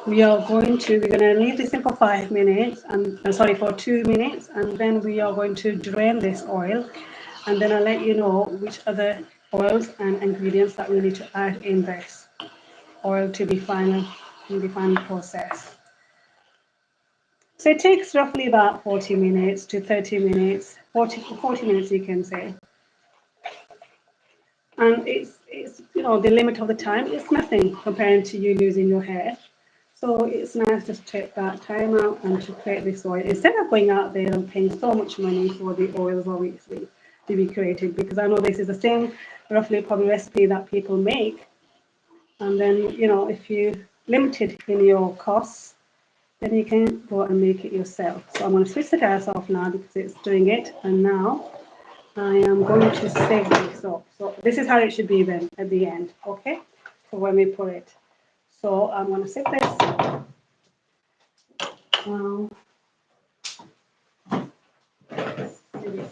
we're going to leave this in for 5 minutes, and sorry, for 2 minutes, and then we are going to drain this oil, and then I'll let you know which other oils and ingredients that we need to add in this oil to be final process. So it takes roughly about 40 minutes to 30 minutes, 40 minutes you can say. And it's the limit of the time is nothing compared to you losing your hair. So it's nice to take that time out and to create this oil instead of going out there and paying so much money for the oils obviously to be created, because I know this is the same roughly probably recipe that people make, and then if you limited in your costs, then you can go and make it yourself. So I'm going to switch the gas off now because it's doing it, and now I am going to sieve this up. So this is how it should be then at the end, okay? So when we put it. So I'm going to sieve this.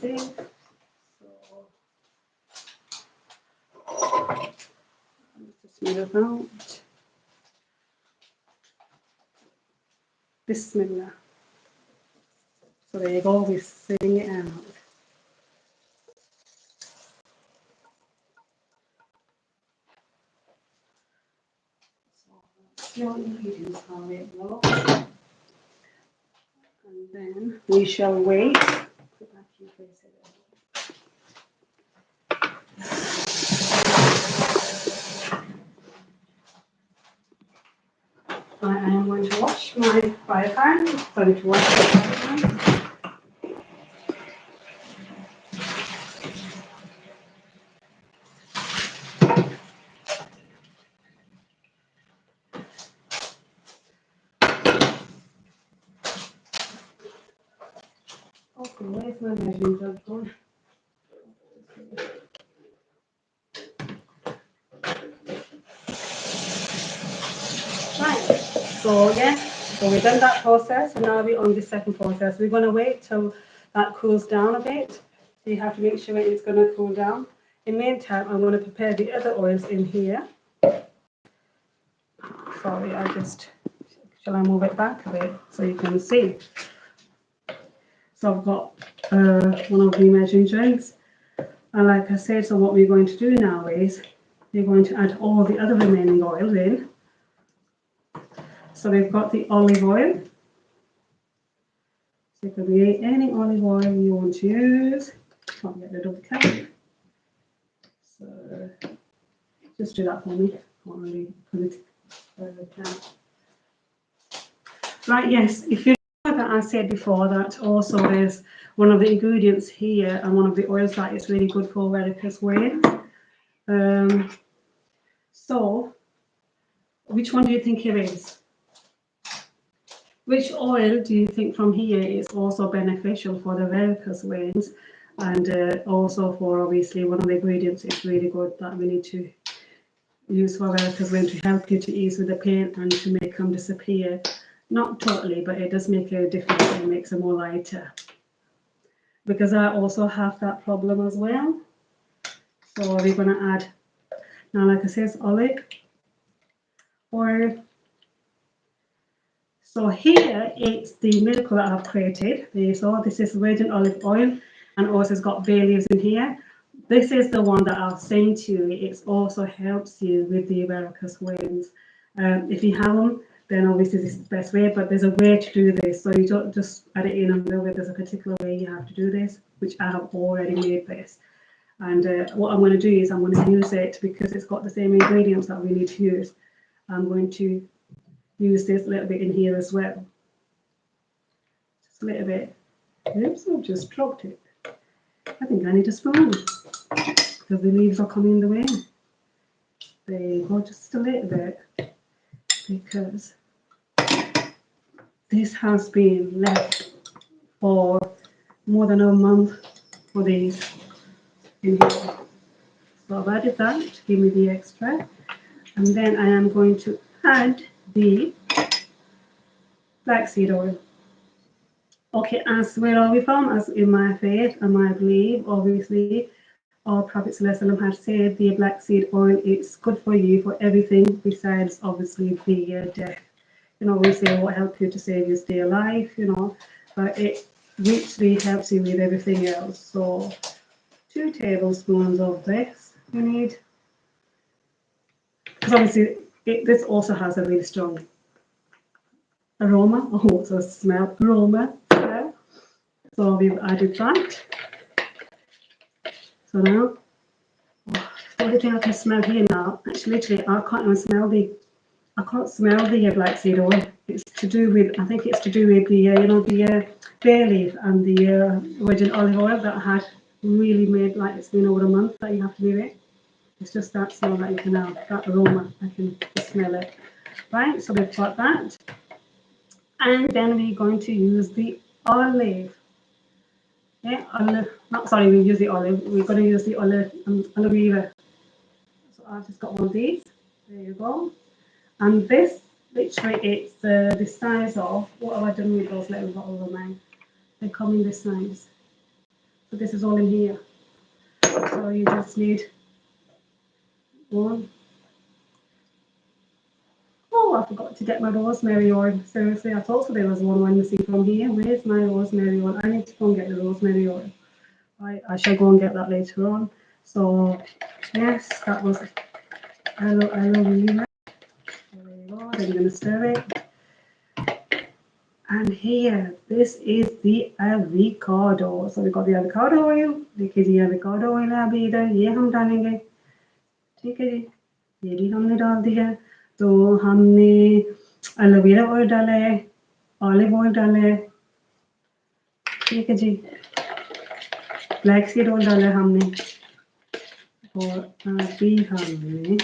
Sieve. So just smooth it out. Bismillah. So there you go, we're sieving it out. Your ingredients are it low. And then we shall wait. I am going to wash my fry pan. Sorry, to wash my fry pan. Okay, where's my measuring jug gone? Right, so yes, so we've done that process, and now we're on the second process. We're going to wait till that cools down a bit. So you have to make sure it's going to cool down. In the meantime, I'm going to prepare the other oils in here. Sorry, shall I move it back a bit so you can see? So I've got one of the measuring jugs. And like I said, so what we're going to do now is we're going to add all the other remaining oils in. So we've got the olive oil. So it could be any olive oil you want to use. Can't get rid of the cap. So just do that for me. Can't really put it down. Right, yes, if you know that I said before that also there's one of the ingredients here and one of the oils that is really good for varicose vein. So which one do you think it is? Which oil do you think from here is also beneficial for the varicose veins, and also for obviously one of the ingredients is really good that we need to use for varicose vein to help you to ease with the pain and to make them disappear. Not totally, but it does make a difference. It makes them more lighter. Because I also have that problem as well. So we're going to add, now like I said, olive oil. So here it's the miracle that I've created. So this is virgin olive oil, and also it's got bay leaves in here. This is the one that I was saying to you. It also helps you with the varicose veins. If you have them, then obviously this is the best way, but there's a way to do this. So you don't just add it in and do it. There's a particular way you have to do this, which I have already made this. And what I'm going to do is I'm going to use it because it's got the same ingredients that we need to use. I'm going to use this a little bit in here as well. Just a little bit. Oops, I've just dropped it. I think I need a spoon because the leaves are coming in the way. There you go, just a little bit, because this has been left for more than a month for these in here. So I've added that to give me the extra, and then I am going to add the flaxseed oil. Okay, as where are we from? As in my faith and my belief, obviously, our Prophet ﷺ had said the black seed oil is good for you for everything besides obviously the death. You know, we say what help you to save you stay alive, you know, but it literally helps you with everything else. So 2 tablespoons of this you need, because obviously this also has a really strong aroma, also smell aroma. Yeah. So we've added that. So now, the only thing I can smell here now, actually literally I can't even smell I can't smell the black seed oil. It's to do with, I think it's to do with the, you know, the bay leaf and the virgin olive oil that I had really made, like it's been over a month that you have to do it. It's just that smell that you can have, that aroma, I can smell it. Right, so we've got that. And then we're going to use the olive. Yeah, olive, not sorry, we use the olive. We're going to use the olive, aloe vera. So I've just got one of these. There you go. And this, literally, it's the size of, what have I done with those little bottles of mine? They come in this size. So this is all in here. So you just need one. Oh, I forgot to get my rosemary oil. Seriously, I thought there was one missing from here. Where's my rosemary oil? I need to go and get the rosemary oil. I shall go and get that later on. So, yes, that was aloe vera. There you go. Then you're going to stir it. And here, this is the avocado. So we've got the avocado oil. देखिए जी avocado oil है अभी इधर ये हम डालेंगे. ठीक है जी, ये भी हमने डाल दिया. तो हमने एलोवेरा ऑयल डाला है, ऑलिव ऑयल डाला है. ठीक है जी, ब्लैक सीड ऑयल डाला है हमने. और अभी हमने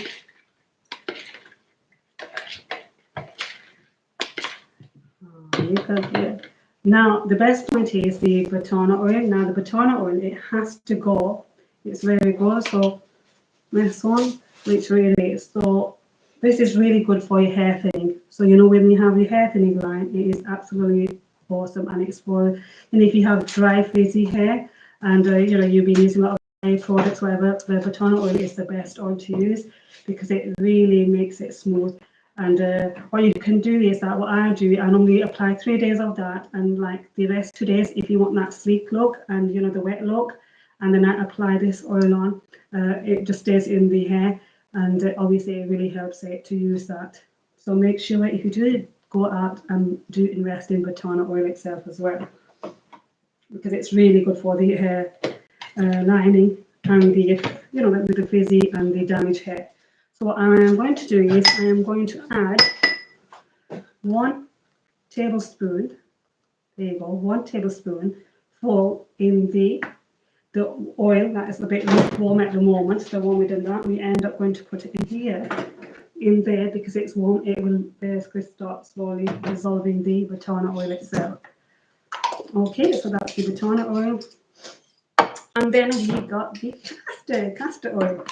Now, the best point is the batana oil. Now, the batana oil, it has to go. It's very good. So, this one, which really is. So, this is really good for your hair thinning. So, you know, when you have your hair thinning line, it is absolutely awesome. And it's for, and if you have dry, frizzy hair, and, you know, you've been using a lot of hair products, whatever, the batana oil is the best oil to use because it really makes it smooth. And what you can do is that what I do, I normally apply 3 days of that, and like the rest 2 days, if you want that sleek look and you know the wet look, and then I apply this oil on. It just stays in the hair, and obviously it really helps it to use that. So make sure if you do go out and do invest in batana oil itself as well, because it's really good for the hair lining and the, you know, with the frizzy and the damaged hair. So what I am going to do is I am going to add 1 tablespoon, there you go, 1 tablespoon full in the oil that is a bit lukewarm at the moment. So when we've done that, we end up going to put it in here, in there, because it's warm, it will basically start slowly dissolving the batana oil itself. Okay, so that's the batana oil. And then we got the castor oil.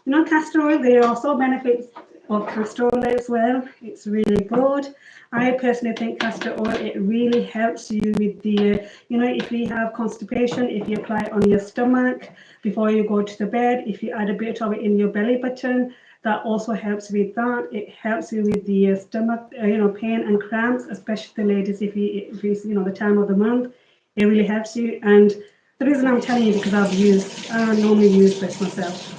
You know, castor oil, there are also benefits of castor oil as well. It's really good. I personally think castor oil, it really helps you with the, you know, if you have constipation, if you apply it on your stomach before you go to the bed, if you add a bit of it in your belly button, that also helps with that. It helps you with the stomach, you know, pain and cramps, especially the ladies, if it's, you know, the time of the month. It really helps you. And the reason I'm telling you because I normally use this myself.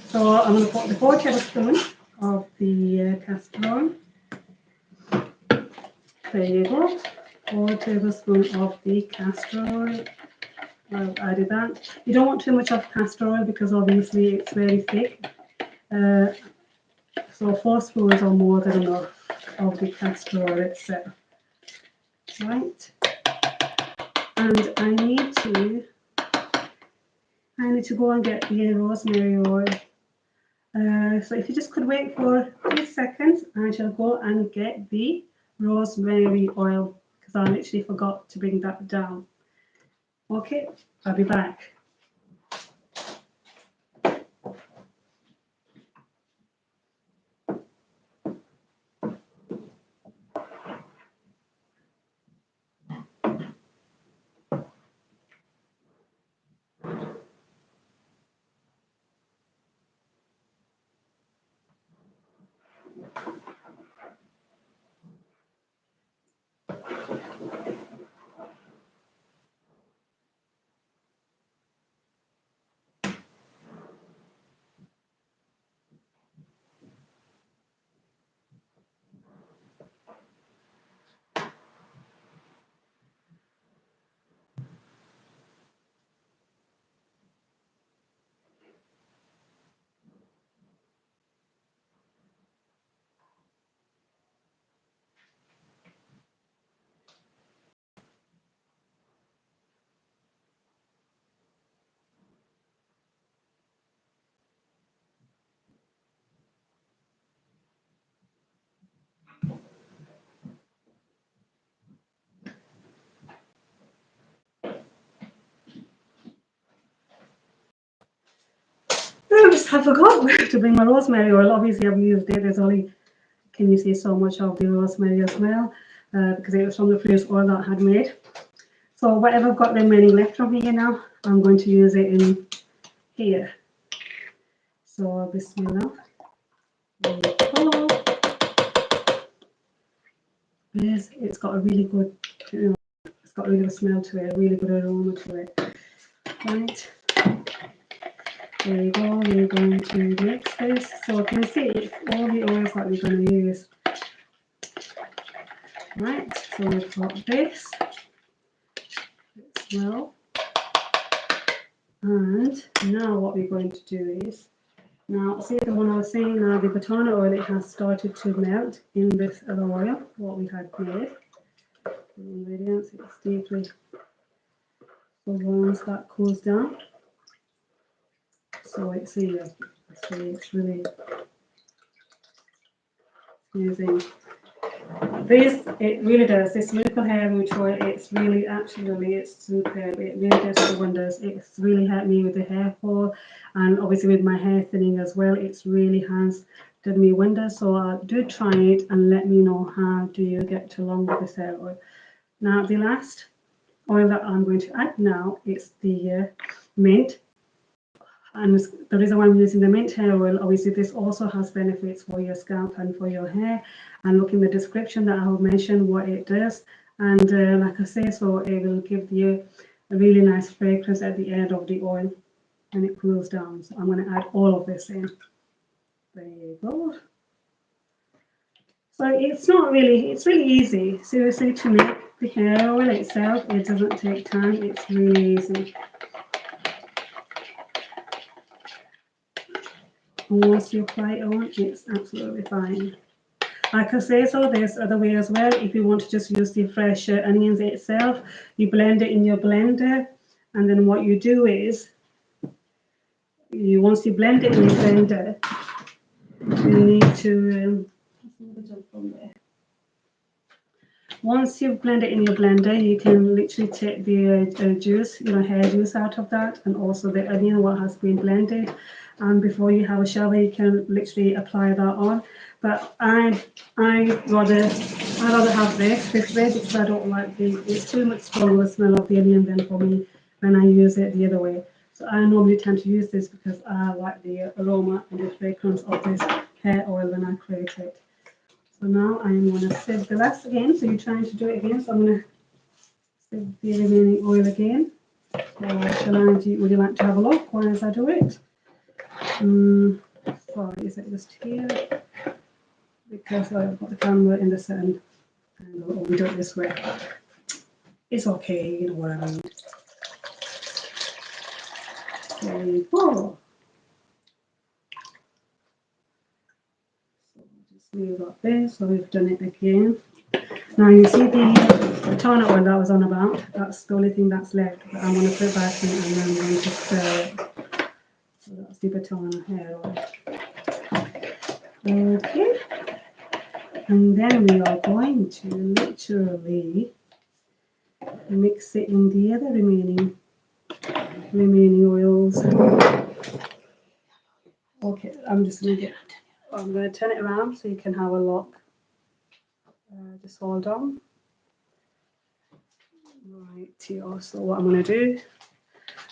So I'm going to put the 4 tablespoons of the castor oil. There you go. 4 tablespoons of the castor oil. I've added that. You don't want too much of castor oil because obviously it's very thick. So 4 spoons or more than enough of the castor oil itself. Right. And I need to go and get the rosemary oil. So if you just could wait for 3 seconds, I shall go and get the rosemary oil because I literally forgot to bring that down. Okay, I'll be back. I forgot to bring my rosemary oil. Obviously, I've used it. There's only, can you see so much of the rosemary as well? Because it was from the previous oil that I had made. So whatever I've got remaining left from here now, I'm going to use it in here. So bismillah. There you go. It's got a really good, it's got a really good smell to it, a really good aroma to it. Right. There you go. We're going to mix this. So you can see it's all the oils that we're going to use. Right. So we've got this as well. And now what we're going to do is, now see the one I was saying, now the banana oil, it has started to melt in this other oil, what we had made. The ingredients, it's deeply, so once that cools down, so it's here, so it's really amazing. This, it really does, this miracle hair root oil, it's really, absolutely, it's superb. It really does the wonders. It's really helped me with the hair fall, and obviously with my hair thinning as well. It's really has done me wonders. So do try it and let me know how do you get along with this hair oil. Now the last oil that I'm going to add now is the mint. And the reason why I'm using the mint hair oil, obviously this also has benefits for your scalp and for your hair. And look in the description that I will mention what it does. And like I say, so it will give you a really nice fragrance at the end of the oil when it cools down. So I'm going to add all of this in. There you go. So it's not really, it's really easy, seriously, to make the hair oil itself. It doesn't take time, it's really easy. And once you apply it on, it's absolutely fine. Like I say, so there's other way as well. If you want to just use the fresh onions itself, you blend it in your blender, and then what you do is, once you blend it in your blender, you need to, once you've blended it in your blender, you can literally take the juice, hair juice out of that, and also the onion what has been blended. And before you have a shower, you can literally apply that on. But I rather have this way, because I don't like it's too much stronger smell of the onion than for me when I use it the other way. So I normally tend to use this because I like the aroma and the fragrance of this hair oil when I create it. So now I'm going to sieve the rest again. So you're trying to do it again. So I'm going to sieve the remaining oil again. Kalonji, would you like to have a look while I do it? So is it just here? Because I've got the camera in the sun. And we do it this way. It's okay, you know what I mean. There you go. So just leave that there. So we've done it again. Now you see the toner oil that I was on about, that's the only thing that's left, but I'm going to put it back in and then I'm going to stir it. So that's the Batona hair oil. Okay. And then we are going to literally mix it in the other remaining oils. Okay, I'm going to turn it around so you can have a look. Just hold on. Right here, so what I'm going to do,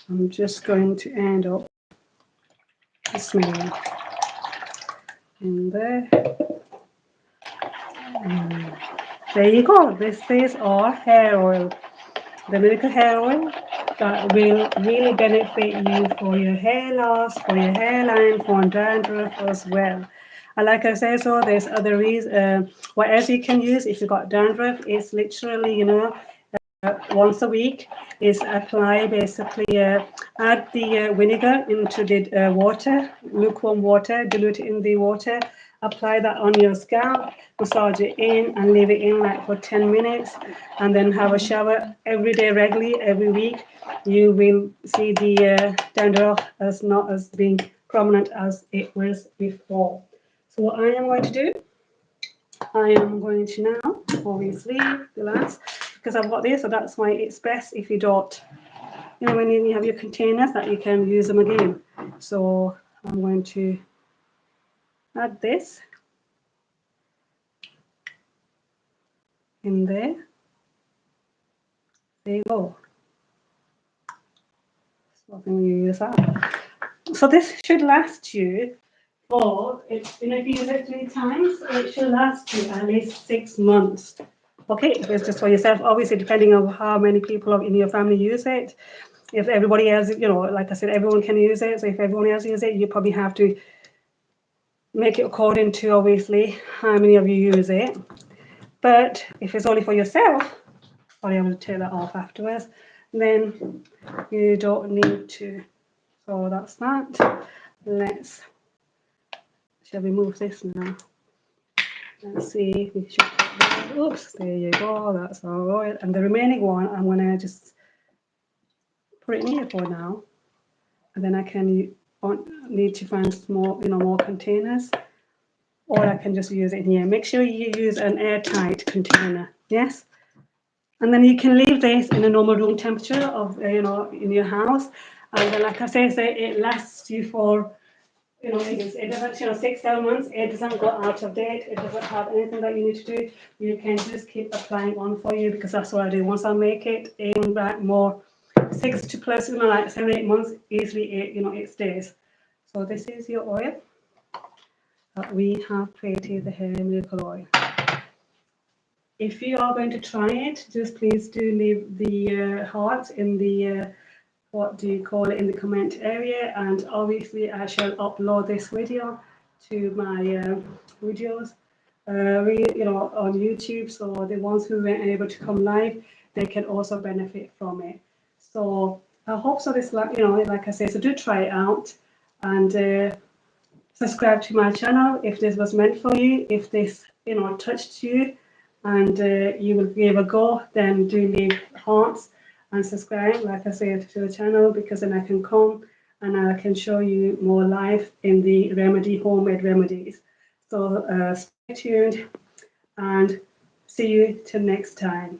I'm just going to end up smearing in there. And there you go. This is our hair oil, the miracle hair oil that will really benefit you for your hair loss, for your hairline, for dandruff as well. And like I said, so there's other reasons. What else you can use if you've got dandruff? It's literally, once a week is apply basically add the vinegar into the water, lukewarm water, dilute it in the water, apply that on your scalp, massage it in and leave it in like for 10 minutes, and then have a shower every day regularly, every week. You will see the dandruff as not as being prominent as it was before. So what I am going to do, I am going to now obviously the last, because I've got this, so that's why it's best if you don't, when you have your containers that you can use them again. So I'm going to add this in there. There you go. So I can use that. So this should last you for, if you use it 3 times, it should last you at least 6 months. Okay, it's just for yourself, obviously depending on how many people in your family use it. If everybody else, like I said, everyone can use it. So if everyone else uses it, you probably have to make it according to obviously how many of you use it. But if it's only for yourself, sorry, I'm going to take that off afterwards, then you don't need to. So that's that. Shall we move this now? Let's see. We should put that. Oops, there you go. That's all right. And the remaining one, I'm going to just put it in here for now, and then I can need to find more containers, or I can just use it in here. Make sure you use an airtight container. Yes. And then you can leave this in a normal room temperature of in your house, and then, like I say, it lasts you for it doesn't 6-7 months. It doesn't go out of date. It doesn't have anything that you need to do. You can just keep applying on for you, because that's what I do. Once I make it in back more 6 to plus like 7-8 months, easily it stays. So this is your oil that we have created, the hair miracle oil. If you are going to try it, just please do leave the heart in the in the comment area, and obviously I shall upload this video to my videos on YouTube, so the ones who weren't able to come live, they can also benefit from it. So I hope so. This like I say, so do try it out, and subscribe to my channel if this was meant for you. If this touched you and you will give a go, then do leave hearts and subscribe, like I said, to the channel, because then I can come and I can show you more live in the homemade remedies. So stay tuned and see you till next time.